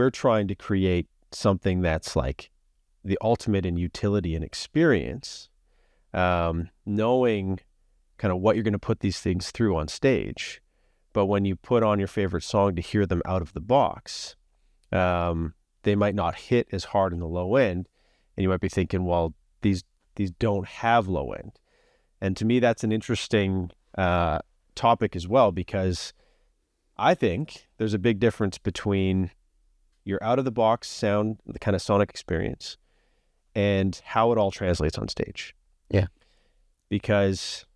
we're trying to create something that's like the ultimate in utility and experience, knowing kind of what you're going to put these things through on stage. But when you put on your favorite song to hear them out of the box, they might not hit as hard in the low end. And you might be thinking, well, these don't have low end. And to me, that's an interesting topic as well, because I think there's a big difference between your out-of-the-box sound, the kind of sonic experience, and how it all translates on stage. Yeah. Because,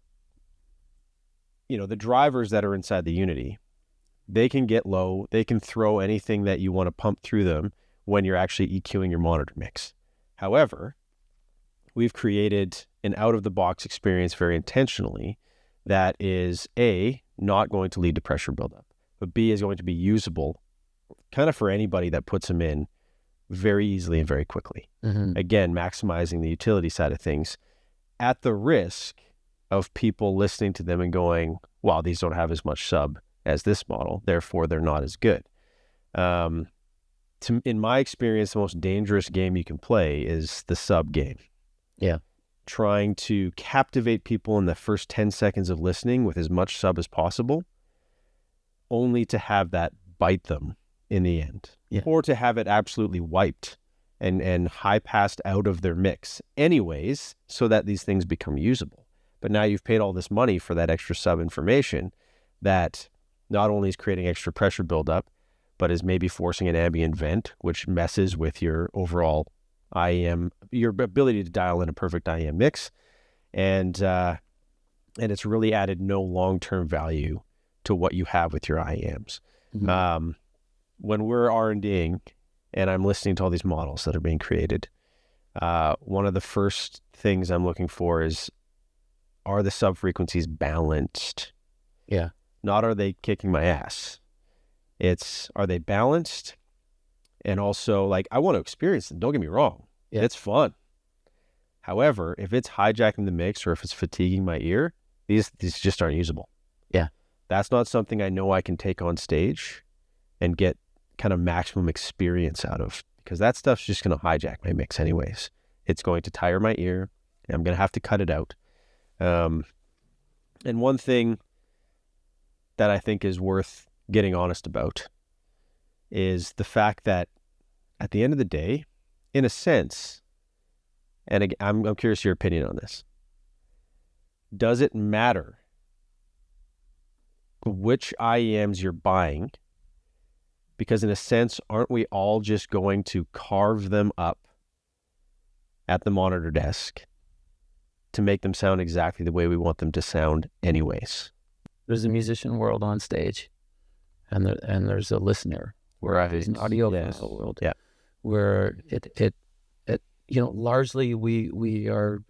the drivers that are inside the Unity, they can get low, they can throw anything that you want to pump through them when you're actually EQing your monitor mix. However, we've created an out-of-the-box experience very intentionally that is, A, not going to lead to pressure buildup, but B, is going to be usable kind of for anybody that puts them in very easily and very quickly. Mm-hmm. Again, maximizing the utility side of things at the risk of people listening to them and going, wow, these don't have as much sub as this model, therefore they're not as good. In my experience, the most dangerous game you can play is the sub game. Yeah. Trying to captivate people in the first 10 seconds of listening with as much sub as possible, only to have that bite them in the end. Yeah. Or to have it absolutely wiped and high passed out of their mix anyways, so that these things become usable. But now you've paid all this money for that extra sub information that not only is creating extra pressure buildup, but is maybe forcing an ambient vent, which messes with your overall IEM, your ability to dial in a perfect IEM mix. And it's really added no long-term value to what you have with your IEMs. Mm-hmm. When we're R&Ding and I'm listening to all these models that are being created, one of the first things I'm looking for is, are the sub-frequencies balanced? Yeah. Not are they kicking my ass? It's, are they balanced? And also, like, I want to experience them. Don't get me wrong. Yeah. It's fun. However, if it's hijacking the mix or if it's fatiguing my ear, these just aren't usable. Yeah. That's not something I know I can take on stage and get kind of maximum experience out of, because that stuff's just going to hijack my mix anyways. It's going to tire my ear, and I'm going to have to cut it out. And one thing that I think is worth getting honest about is the fact that at the end of the day, in a sense, and again, I'm curious your opinion on this, does it matter which IEMs you're buying? Because in a sense, aren't we all just going to carve them up at the monitor desk to make them sound exactly the way we want them to sound anyways? There's a musician world on stage, and there's a listener. Right. There's an audio world. Yeah. Where it largely we are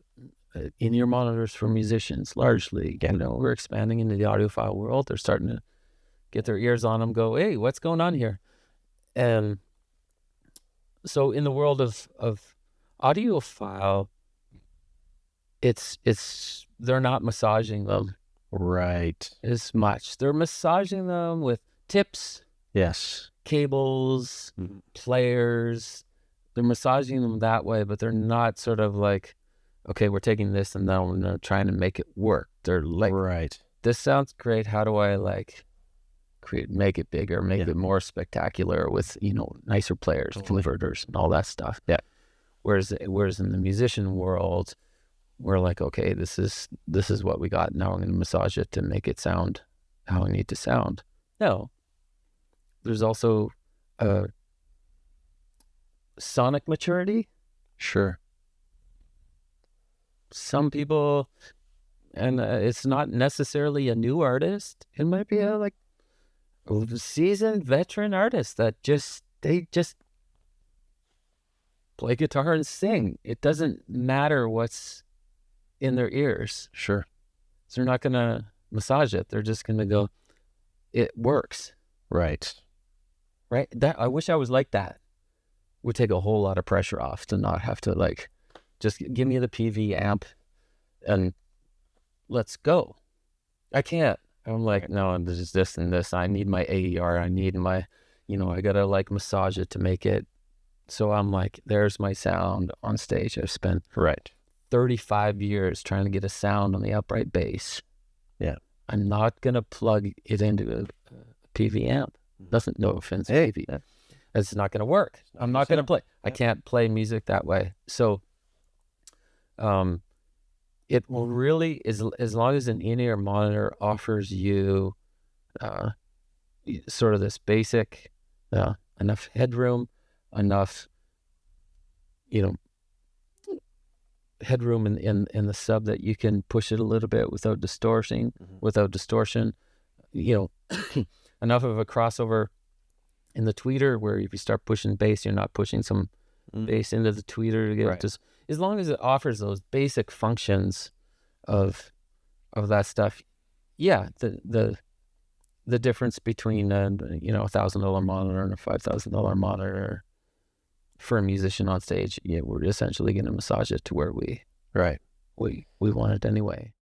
in-ear monitors for musicians. Largely, we're expanding into the audiophile world. They're starting to get their ears on them. Go, hey, what's going on here? And so in the world of audiophile, it's they're not massaging them right as much. They're massaging them with tips, yes, cables, players. They're massaging them that way, but they're not sort of like, okay, we're taking this and then we're trying to make it work. They're like, right, this sounds great. How do I make it bigger, make it more spectacular with, nicer players, converters and all that stuff. Yeah. Whereas in the musician world, we're like, okay, this is what we got. Now I'm going to massage it to make it sound how I need to sound. No. There's also sonic maturity. Sure. Some people, and it's not necessarily a new artist. It might be a seasoned veteran artist that they just play guitar and sing. It doesn't matter what's in their ears. Sure. So they're not going to massage it. They're just going to go, it works. Right. Right? That I wish I was like that. Would take a whole lot of pressure off to not have to just give me the PV amp and let's go. I can't. I'm like, no, this is this and this. I need my AER. I need my I gotta like massage it to make it. So I'm like, there's my sound on stage. I've spent Right. 35 years trying to get a sound on the upright bass. Yeah. I'm not gonna plug it into a PV amp. Doesn't, no offense, Hey, PV. yeah. It's not gonna work. I'm not gonna play. I can't play music that way. So, it will really, as long as an in-ear monitor offers you sort of this basic enough headroom, enough headroom in the sub that you can push it a little bit without distortion, enough of a crossover in the tweeter where if you start pushing bass, you're not pushing some bass into the tweeter to get just, as long as it offers those basic functions of that stuff. Yeah, the difference between a $1,000 monitor and a $5,000 monitor for a musician on stage, we're essentially going to massage it to where we want it anyway.